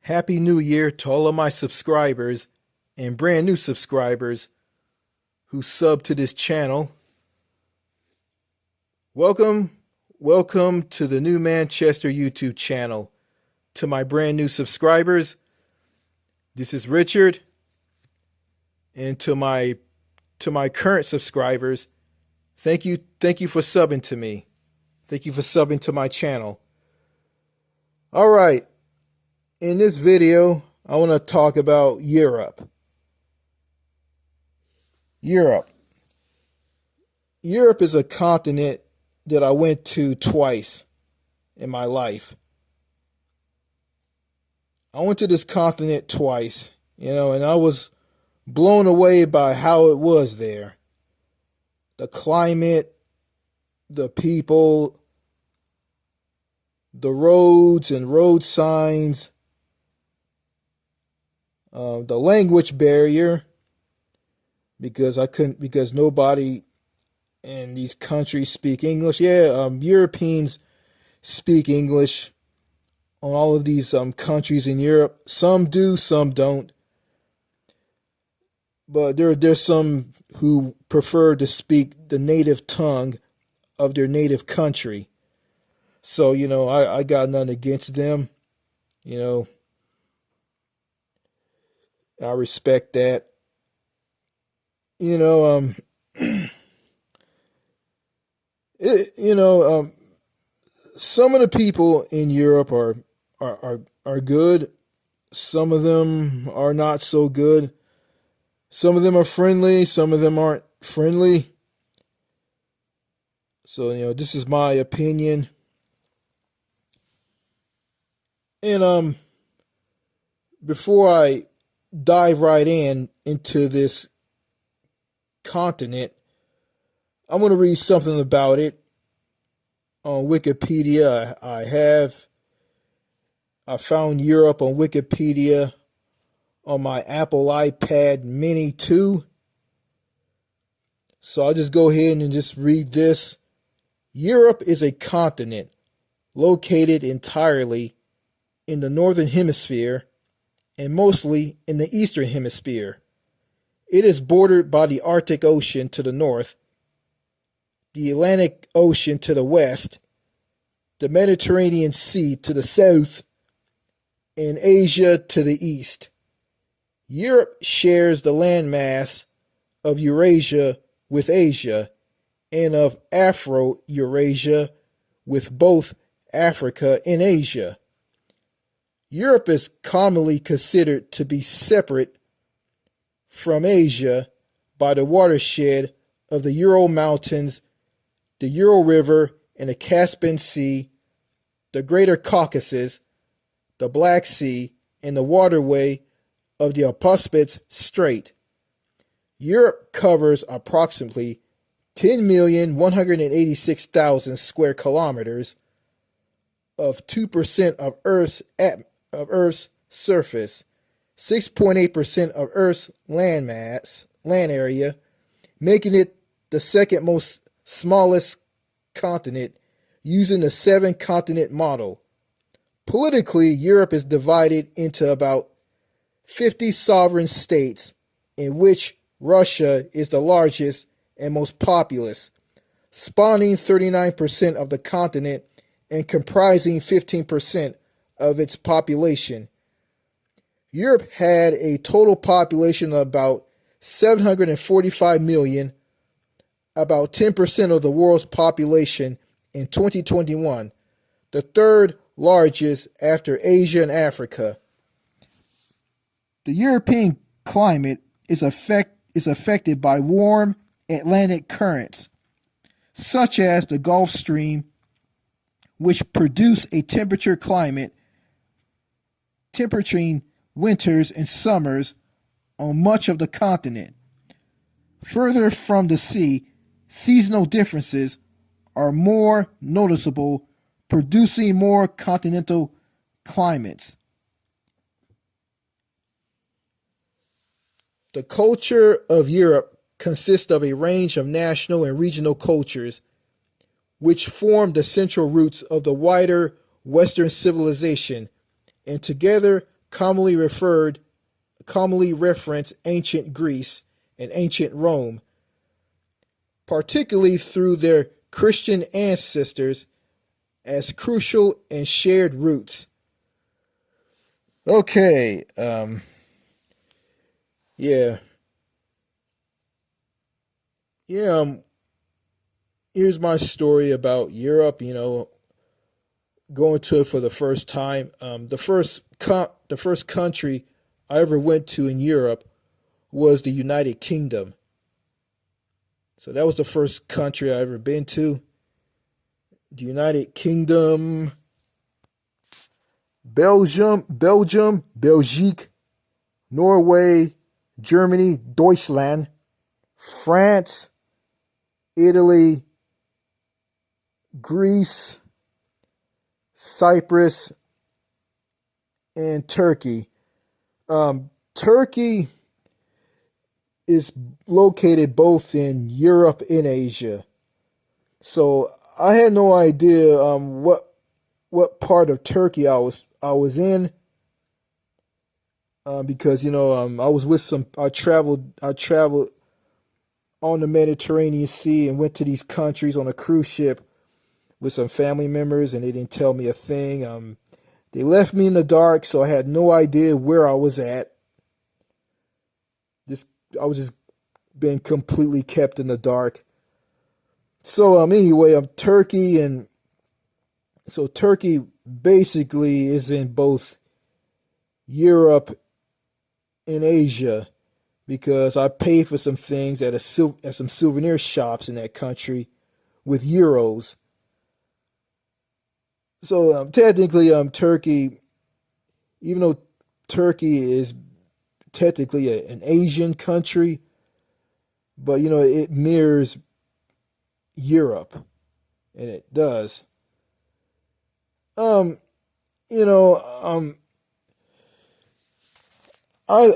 Happy New Year to all of my subscribers and brand new subscribers who sub to this channel. Welcome to the New Manchester YouTube channel. To my brand new subscribers, this is Richard. And to my current subscribers, thank you for subbing to me. Thank you for subbing to my channel. All right. In this video, I want to talk about Europe. Europe is a continent that I went to twice in my life. I went to this continent twice, and I was blown away by how it was there. The climate, the people, the roads and road signs, the language barrier, because nobody in these countries speak English. Europeans speak English on all of these countries in Europe. Some do, some don't. But there's some who prefer to speak the native tongue of their native country. So, I got nothing against them. I respect that. Some of the people in Europe are good. Some of them are not so good. Some of them are friendly. Some of them aren't friendly. So, this is my opinion. And before I dive right into this continent, I'm going to read something about it on Wikipedia. I found Europe on Wikipedia on my Apple iPad Mini 2. So I'll just go ahead and just read this. Europe is a continent located entirely in the Northern Hemisphere and mostly in the Eastern Hemisphere. It is bordered by the Arctic Ocean to the north, the Atlantic Ocean to the west, the Mediterranean Sea to the south, and Asia to the east. Europe shares the landmass of Eurasia with Asia and of Afro-Eurasia with both Africa and Asia. Europe is commonly considered to be separate from Asia by the watershed of the Ural Mountains, the Ural River, and the Caspian Sea, the Greater Caucasus, the Black Sea, and the waterway of the Bosporus Strait. Europe covers approximately 10,186,000 square kilometers of 2% of Earth's surface, 6.8% of Earth's land area, making it the second most smallest continent using the 7-continent model. Politically, Europe is divided into about 50 sovereign states, in which Russia is the largest and most populous, spawning 39% of the continent and comprising 15% of its population. Europe had a total population of about 745 million, about 10% of the world's population in 2021, the third largest after Asia and Africa. The European climate is affected by warm Atlantic currents, such as the Gulf Stream, which produce a temperature winters and summers on much of the continent. Further from the sea, seasonal differences are more noticeable, producing more continental climates. The culture of Europe consists of a range of national and regional cultures, which form the central roots of the wider Western civilization, and together commonly referred commonly reference ancient Greece and ancient Rome, particularly through their Christian ancestors, as crucial and shared roots. Okay, yeah, yeah. Here's my story about Europe. Going to it for the first time. The first country I ever went to in Europe was the United Kingdom. So that was the first country I ever been to. The United Kingdom, Belgique, Norway, Germany, Deutschland, France, Italy, Greece, Cyprus, and Turkey. Turkey is located both in Europe and Asia. So I had no idea what part of Turkey I was in, because I was with some I traveled on the Mediterranean Sea and went to these countries on a cruise ship with some family members, and they didn't tell me a thing. They left me in the dark, so I had no idea where I was at. Just I was just being completely kept in the dark. So anyway, Turkey, and so Turkey basically is in both Europe and Asia, because I paid for some things at some souvenir shops in that country with euros. So technically, Turkey, even though Turkey is technically an Asian country, but it mirrors Europe, and it does. Um, you know, I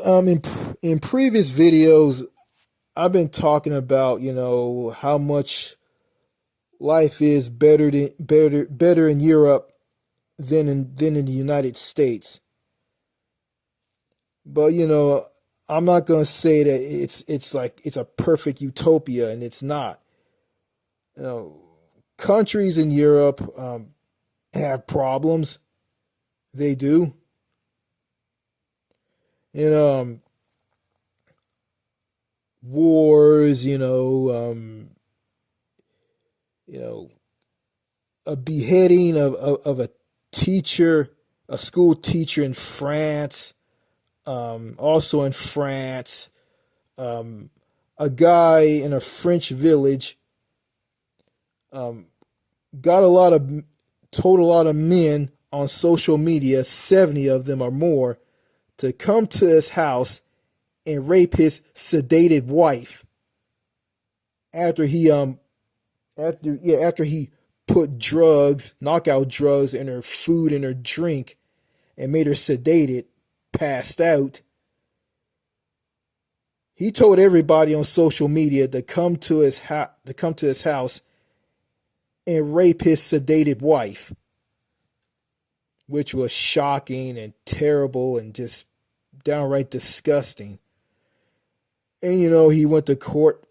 in previous videos I've been talking about how much life is better in Europe than in the United States. But I'm not gonna say that it's like it's a perfect utopia, and it's not. You know, countries in Europe have problems. They do. You know, wars. You know, a beheading of a teacher, a school teacher in France. Also in France, um, a guy in a French village um, got a lot of told a lot of men on social media, 70 of them or more, to come to his house and rape his sedated wife after he put drugs, knockout drugs, in her food and her drink and made her sedated, passed out. He told everybody on social media to come to his house and rape his sedated wife, which was shocking and terrible and just downright disgusting. And he went to court.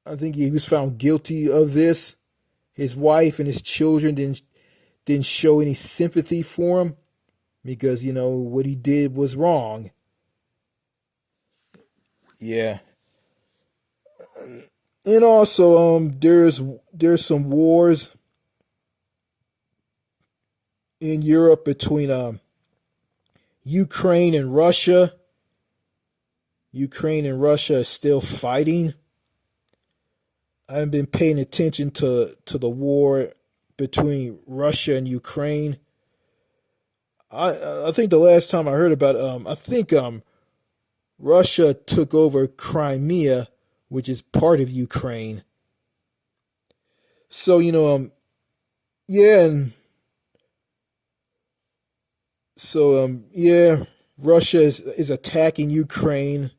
I think he was found guilty of this. His wife and his children didn't show any sympathy for him, because what he did was wrong. Yeah. And also there's some wars in Europe between Ukraine and Russia. Ukraine and Russia is still fighting. I haven't been paying attention to the war between Russia and Ukraine. I think the last time I heard about I think Russia took over Crimea, which is part of Ukraine. So yeah, and so yeah, Russia is attacking Ukraine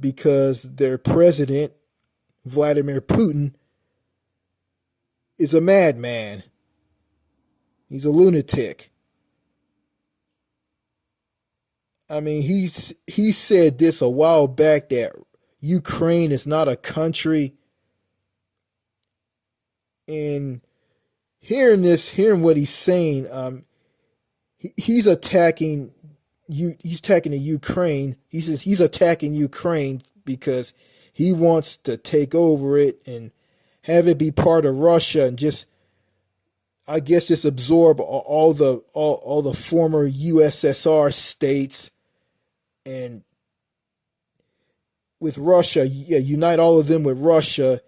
because their president, Vladimir Putin, is a madman. He's a lunatic. I mean, he said this a while back that Ukraine is not a country, and hearing what he's saying, he's attacking he's attacking the Ukraine. He says he's attacking Ukraine because he wants to take over it and have it be part of Russia and just I guess just absorb all the former USSR states and with Russia, yeah, unite all of them with Russia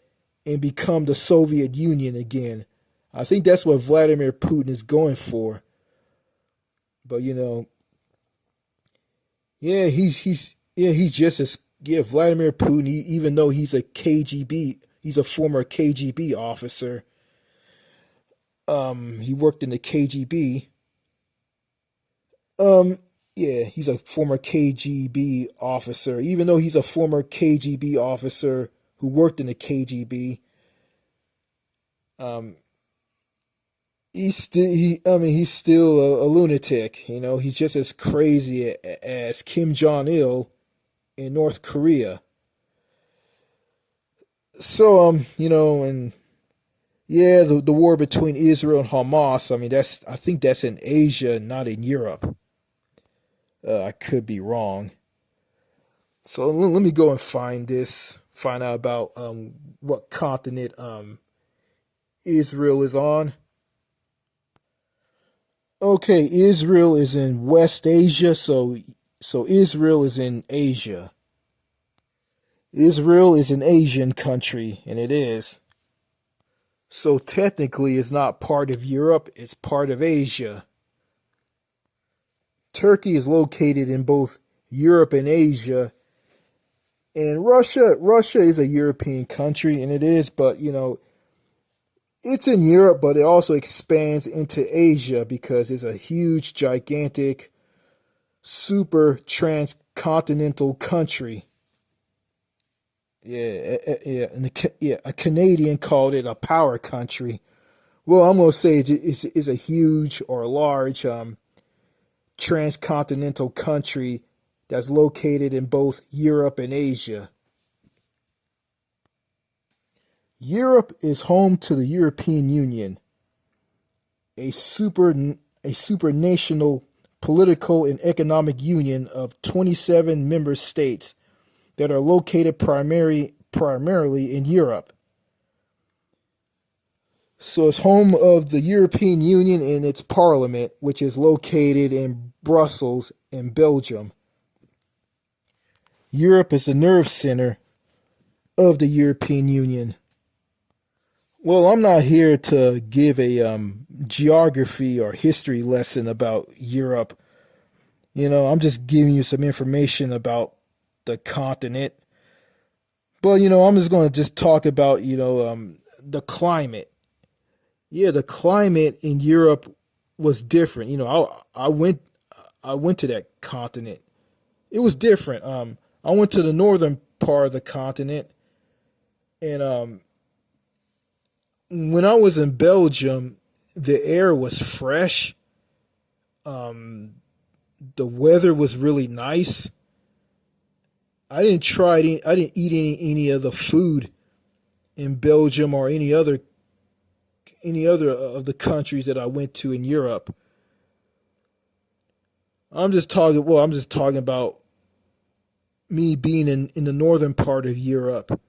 and become the Soviet Union again. I think that's what Vladimir Putin is going for. But he's just as Vladimir Putin. Even though he's a KGB, he's a former KGB officer. He worked in the KGB. Um, yeah, he's a former KGB officer. Even though he's a former KGB officer who worked in the KGB, um, he's still a lunatic. He's just as crazy as Kim Jong Il in North Korea. So and yeah, the war between Israel and Hamas. I mean, I think that's in Asia, not in Europe. I could be wrong. So let me go and find out about what continent Israel is on. Okay, Israel is in West Asia, so Israel is in Asia. Israel is an Asian country, and it is. So technically, it's not part of Europe, it's part of Asia. Turkey is located in both Europe and Asia. And Russia is a European country, and it is, but it's in Europe, but it also expands into Asia because it's a huge, gigantic, super transcontinental country. Yeah, and a Canadian called it a power country. Well, I'm gonna say it's a huge or large transcontinental country that's located in both Europe and Asia. Europe is home to the European Union, a super a supranational political and economic union of 27 member states that are located primarily in Europe. So it's home of the European Union and its parliament, which is located in Brussels in Belgium. Europe is the nerve center of the European Union. Well, I'm not here to give a geography or history lesson about Europe. I'm just giving you some information about the continent. But I'm just going to just talk about the climate. Yeah, the climate in Europe was different. I went to that continent. It was different. I went to the northern part of the continent, and when I was in Belgium, the air was fresh. Um, the weather was really nice. I didn't eat any of the food in Belgium or any other of the countries that I went to in Europe. I'm just talking about me being in the northern part of Europe.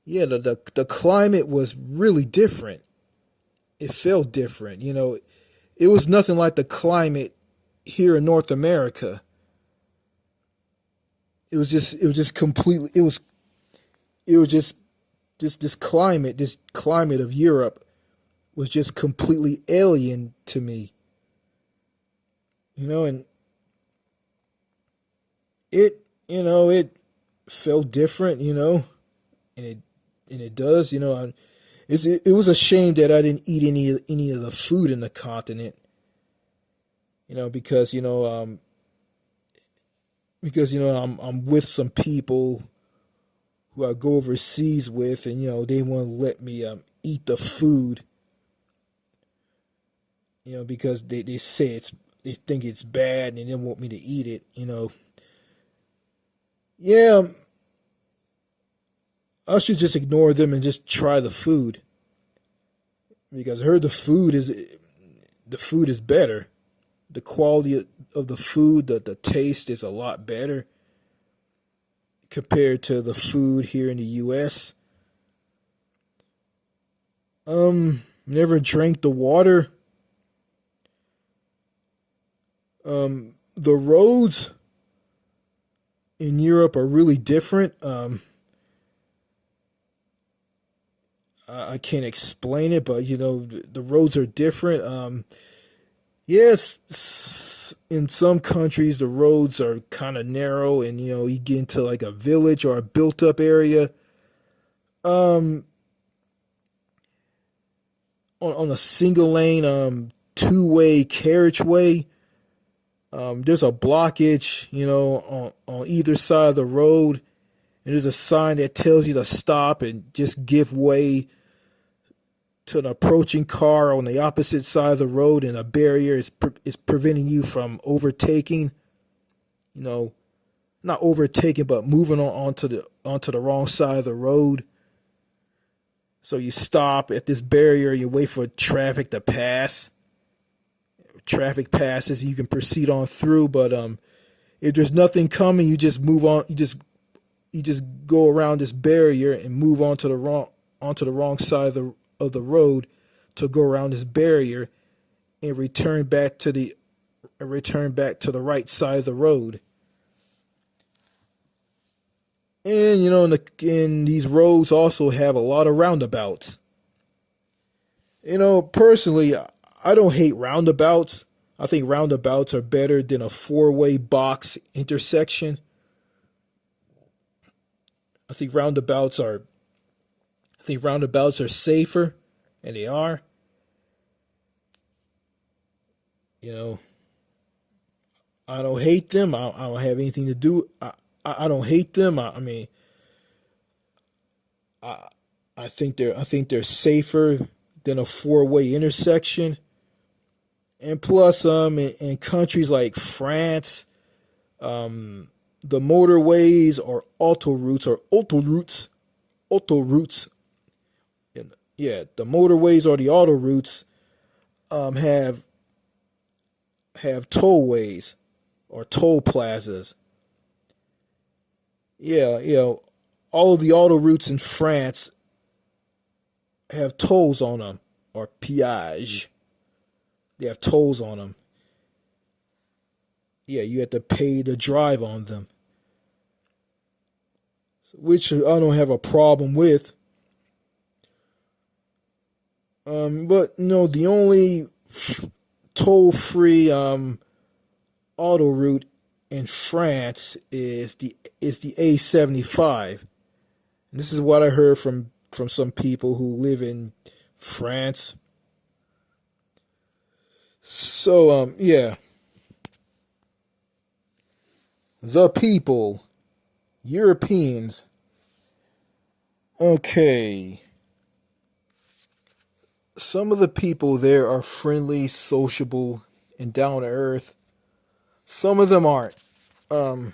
Yeah, the climate was really different. It felt different. It was nothing like the climate here in North America. It was just completely it was just this climate of Europe was just completely alien to me. And it felt different, and it does, it was a shame that I didn't eat any of the food in the continent, because I'm with some people who I go overseas with, and they want to let me eat the food, because they say they think it's bad and they don't want me to eat it. Yeah, I should just ignore them and just try the food because I heard the food is better. The quality of the food, the taste is a lot better compared to the food here in the U.S. Never drank the water. The roads in Europe are really different. I can't explain it, but the roads are different. Yes, in some countries the roads are kind of narrow, and you get into like a village or a built-up area. Um, on a single lane, two-way carriageway, there's a blockage, on either side of the road, and there's a sign that tells you to stop and just give way to an approaching car on the opposite side of the road, and a barrier is preventing you from overtaking. You know, not overtaking, but moving onto the wrong side of the road. So you stop at this barrier, you wait for traffic to pass. Traffic passes, you can proceed on through. But if there's nothing coming, you just move on. You just go around this barrier and move onto the wrong side of the road to go around this barrier and return back to the right side of the road. And in these roads also have a lot of roundabouts. Personally, I don't hate roundabouts. I think roundabouts are better than a four-way box intersection. I think roundabouts are safer, and they are. You know, I don't hate them. I don't have anything to do. I don't hate them. I mean, I I think they're safer than a four-way intersection. And plus, in countries like France, the motorways or autoroutes. Yeah, the motorways or the autoroutes um, have have tollways or toll plazas. Yeah, all of the autoroutes in France have tolls on them, or peage. They have tolls on them. Yeah, you have to pay to drive on them, which I don't have a problem with. But no, the only toll-free auto route in France is the A75. And this is what I heard from some people who live in France. So yeah, the people, Europeans. Okay, some of the people there are friendly, sociable, and down to earth. Some of them aren't. Um,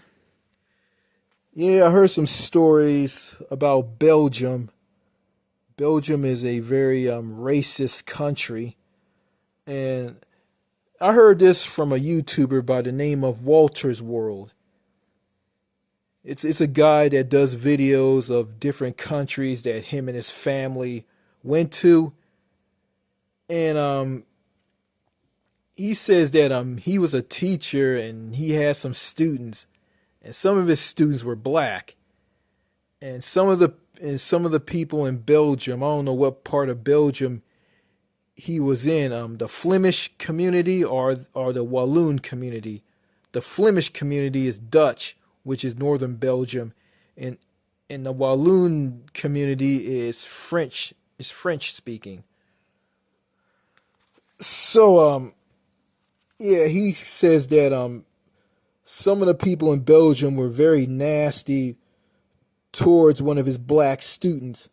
yeah, I heard some stories about Belgium. Belgium is a very racist country, and I heard this from a YouTuber by the name of Walter's World. It's a guy that does videos of different countries that him and his family went to, and he says that he was a teacher and he had some students, and some of his students were black, and some of the people in Belgium, I don't know what part of Belgium he was in, the Flemish community or the Walloon community. The Flemish community is Dutch, which is northern Belgium, and the Walloon community is French speaking. So yeah, he says that some of the people in Belgium were very nasty towards one of his black students,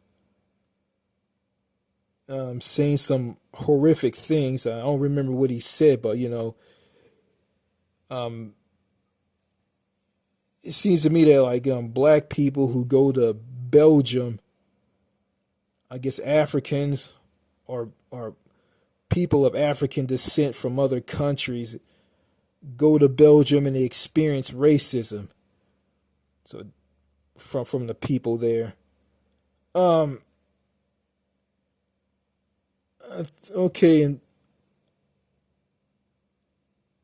saying some horrific things. I don't remember what he said, but Um, it seems to me that like black people who go to Belgium, I guess Africans or people of African descent from other countries go to Belgium and they experience racism. So from the people there. Um. Okay. And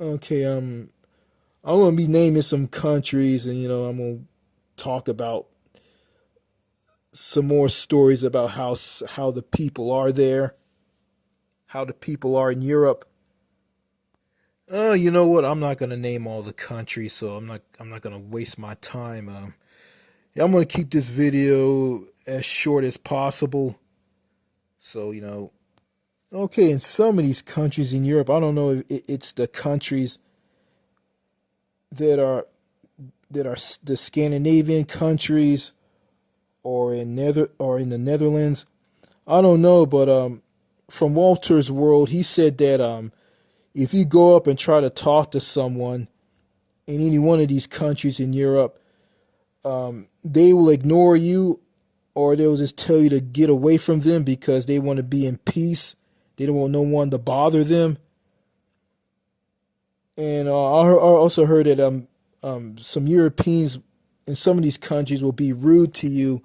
okay. I'm gonna be naming some countries, and I'm gonna talk about some more stories about how the people are there, how the people are in Europe. You know what? I'm not gonna name all the countries, so I'm not gonna waste my time. Yeah, I'm gonna keep this video as short as possible. So okay, in some of these countries in Europe, I don't know if it's the countries that are the Scandinavian countries or in the Netherlands. I don't know, but from Walter's World, he said that if you go up and try to talk to someone in any one of these countries in Europe, they will ignore you, or they'll just tell you to get away from them because they want to be in peace. They don't want no one to bother them. And I also heard that some Europeans in some of these countries will be rude to you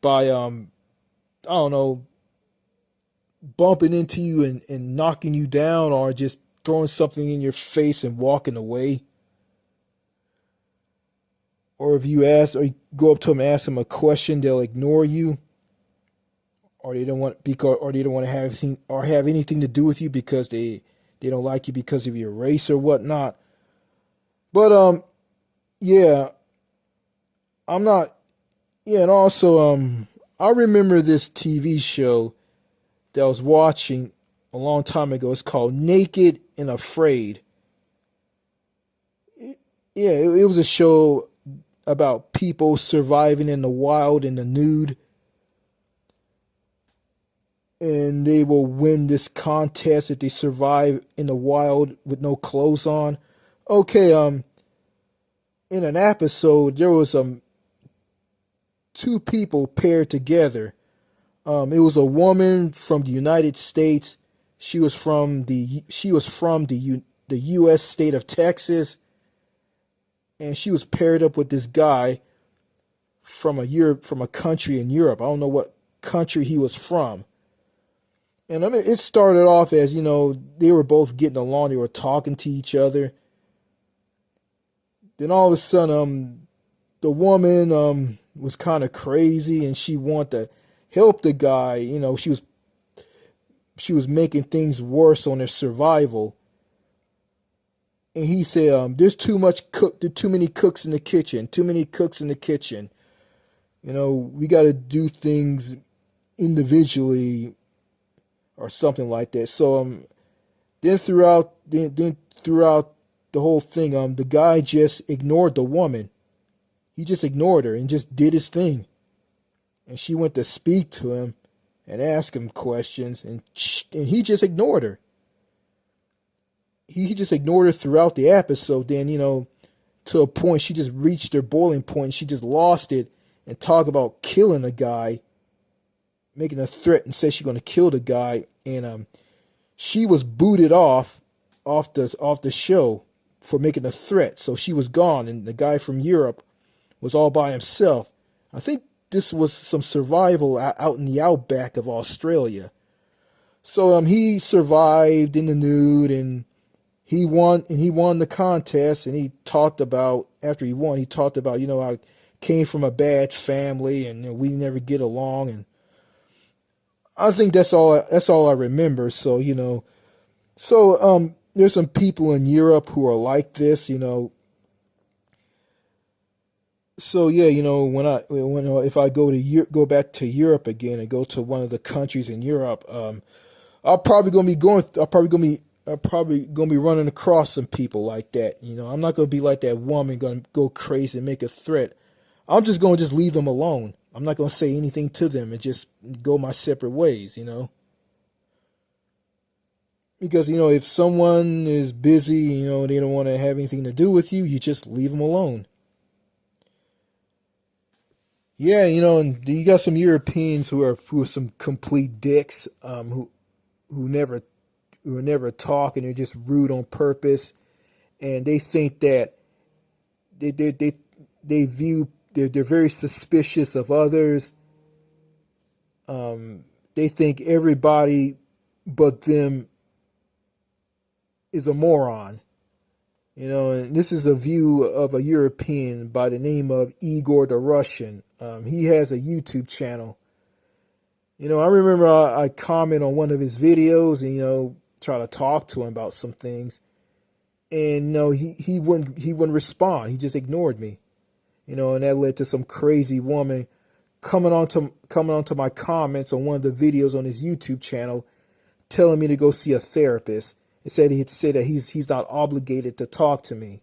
by I don't know, bumping into you and knocking you down, or just throwing something in your face and walking away. Or if you ask or you go up to them and ask them a question, they'll ignore you, or they don't want to have anything to do with you because they don't like you because of your race or whatnot. But yeah, I'm not. Yeah, and also I remember this TV show that I was watching a long time ago. It's called Naked and Afraid. Yeah, it was a show about people surviving in the wild in the nude, and they will win this contest if they survive in the wild with no clothes on. Okay, in an episode there was two people paired together. It was a woman from the United States. She was from the U.S. state of Texas, and she was paired up with this guy from a country in Europe. I don't know what country he was from. And I mean, it started off as they were both getting along. They were talking to each other. Then all of a sudden, the woman was kind of crazy, and she wanted to help the guy. She was making things worse on their survival. And he said, There's too many cooks in the kitchen. Too many cooks in the kitchen. We got to do things individually or something like that. So then throughout the whole thing, the guy just ignored the woman. He just ignored her and just did his thing. And she went to speak to him and ask him questions, and he just ignored her. He just ignored her throughout the episode. Then to a point, she just reached her boiling point. And she just lost it and talked about killing a guy, making a threat and said she's going to kill the guy. And she was booted off the show for making a threat. So she was gone, and the guy from Europe was all by himself. I think this was some survival out in the outback of Australia. So he survived in the nude, and he won the contest. And he talked about, after he won, I came from a bad family, and we never get along. And I think that's all I remember. So there's some people in Europe who are like this. So yeah, if I go back to Europe again and go to one of the countries in Europe, I'm probably gonna be running across some people like that. I'm not gonna be like that woman, gonna go crazy and make a threat. I'm just gonna leave them alone. I'm not gonna say anything to them and just go my separate ways. Because, if someone is busy, they don't want to have anything to do with you, you just leave them alone. Yeah, and you got some Europeans who are some complete dicks, who never talk, and they're just rude on purpose, and they think that they they they, they view they're very suspicious of others. They think everybody but them is a moron. And this is a view of a European by the name of Igor the Russian. He has a YouTube channel. I remember I comment on one of his videos and, try to talk to him about some things. And, he wouldn't respond. He just ignored me. And that led to some crazy woman coming onto my comments on one of the videos on his YouTube channel, telling me to go see a therapist. He said that he's not obligated to talk to me.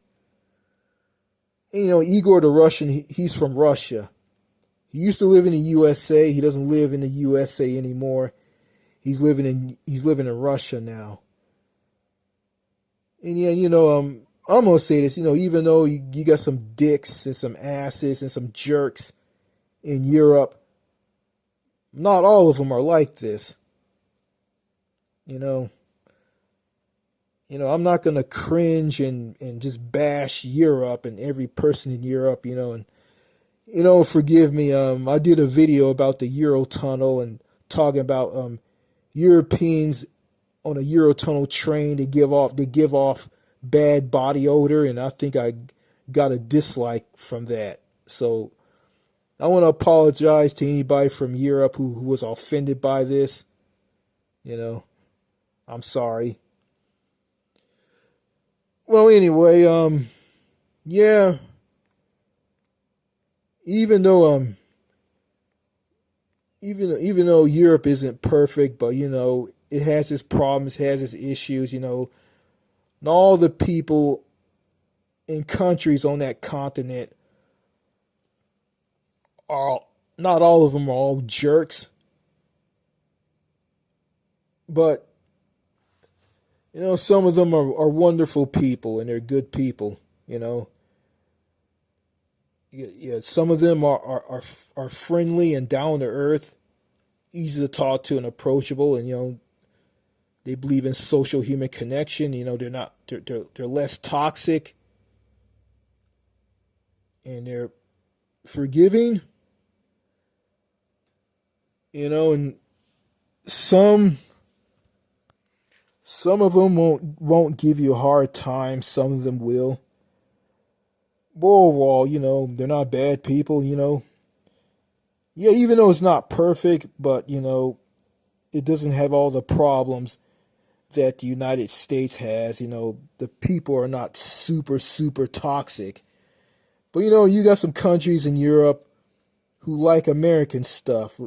And, Igor the Russian, he's from Russia. He used to live in the USA. He doesn't live in the USA anymore. He's living in Russia now. And yeah, I'm gonna say this. Even though you got some dicks and some asses and some jerks in Europe, not all of them are like this. You know, I'm not gonna cringe and just bash Europe and every person in Europe. And forgive me. I did a video about the Eurotunnel and talking about Europeans on a Eurotunnel train. They give off bad body odor, and I think I got a dislike from that. So I want to apologize to anybody from Europe who was offended by this. I'm sorry. Well, anyway, yeah. Even though even though Europe isn't perfect, but it has its problems, has its issues. And all the people in countries on that continent are not all of them are all jerks, but some of them are wonderful people and they're good people. Yeah, some of them are friendly and down to earth, easy to talk to and approachable, and they believe in social human connection. They're less toxic, and they're forgiving. And some of them won't give you a hard time. Some of them will. But overall, they're not bad people. Yeah, even though it's not perfect, but it doesn't have all the problems that the United States has. The people are not super, super toxic. But, you got some countries in Europe who like American stuff.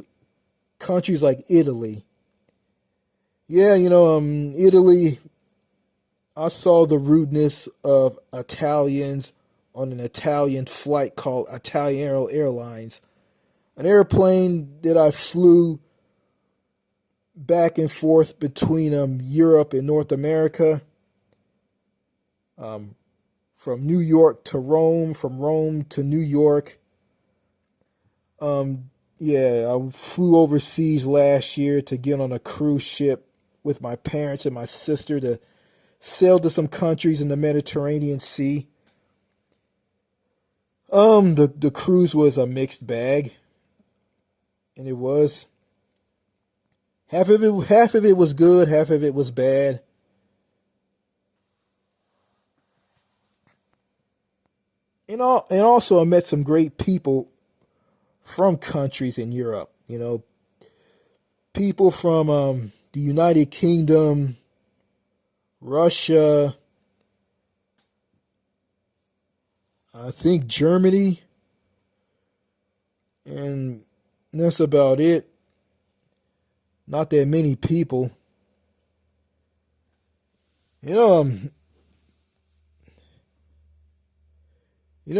Countries like Italy. Yeah, Italy, I saw the rudeness of Italians on an Italian flight called Italian Airlines. An airplane that I flew back and forth between Europe and North America, from New York to Rome, from Rome to New York. Yeah, I flew overseas last year to get on a cruise ship with my parents and my sister to sail to some countries in the Mediterranean Sea. The cruise was a mixed bag, and it was. Half of it was good, half of it was bad. And also I met some great people from countries in Europe. People from the United Kingdom, Russia, I think Germany, and that's about it. Not that many people. You know, um, and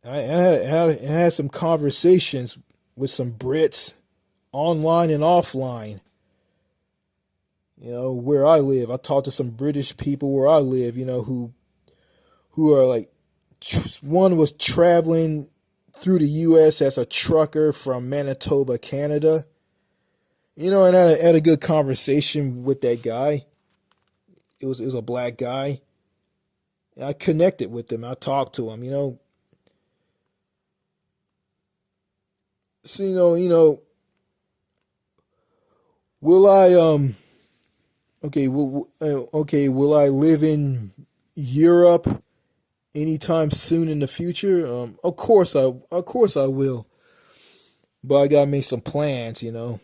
I had some conversations with some Brits online and offline. You know, where I live, I talked to some British people where I live, you know, who are like, one was traveling through the U.S. as a trucker from Manitoba, Canada. You know, and I had a good conversation with that guy. It was a black guy. And I connected with him. I talked to him. You know, so will I will I live in Europe anytime soon in the future? Of course I will. But I gotta make some plans. You know,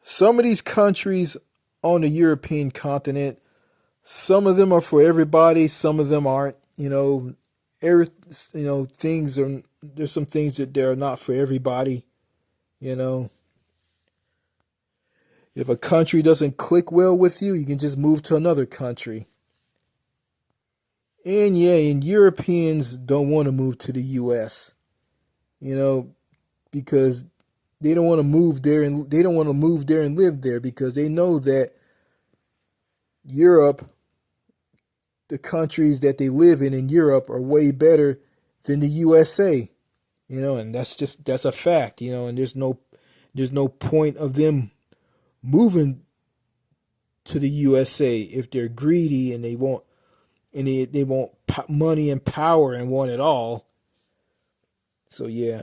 some of these countries on the European continent, some of them are for everybody, some of them aren't. Every things are there's some things that they're not for everybody. You know, if a country doesn't click well with you, you can just move to another country. And yeah, and Europeans don't want to move to the U.S. You know, because they don't want to move there and they don't want to move there and live there because they know that Europe, the countries that they live in Europe are way better than the USA. And that's a fact. And there's no point of them moving to the USA if they're greedy and they want money and power and want it all. So yeah,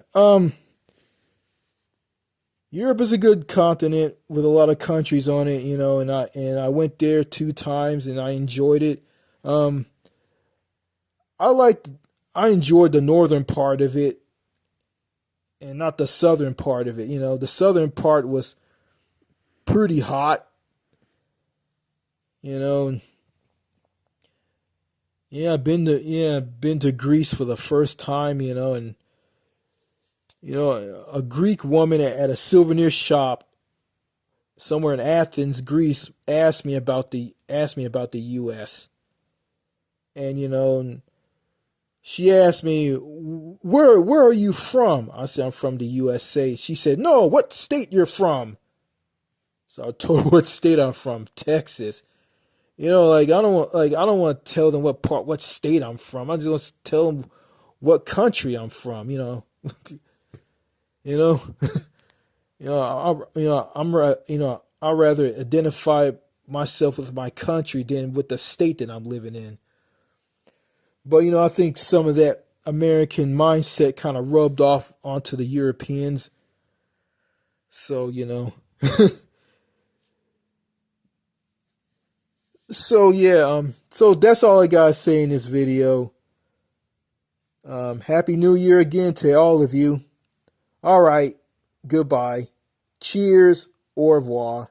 Europe is a good continent with a lot of countries on it, and I went there 2 times and I enjoyed it. Um, I liked, I enjoyed the northern part of it and not the southern part of it. The southern part was pretty hot. You know, I've been to Greece for the first time. And a Greek woman at a souvenir shop somewhere in Athens, Greece, asked me about the U.S. And she asked me, where are you from? I said, I'm from the USA. She said, no, what state you're from? So I told her what state I'm from, Texas. I don't want to tell them what state I'm from. I just want to tell them what country I'm from. You know, I rather identify myself with my country than with the state that I'm living in. But I think some of that American mindset kind of rubbed off onto the Europeans. So so yeah, so that's all I gotta say in this video. Happy New Year again to all of you. All right, goodbye. Cheers, au revoir.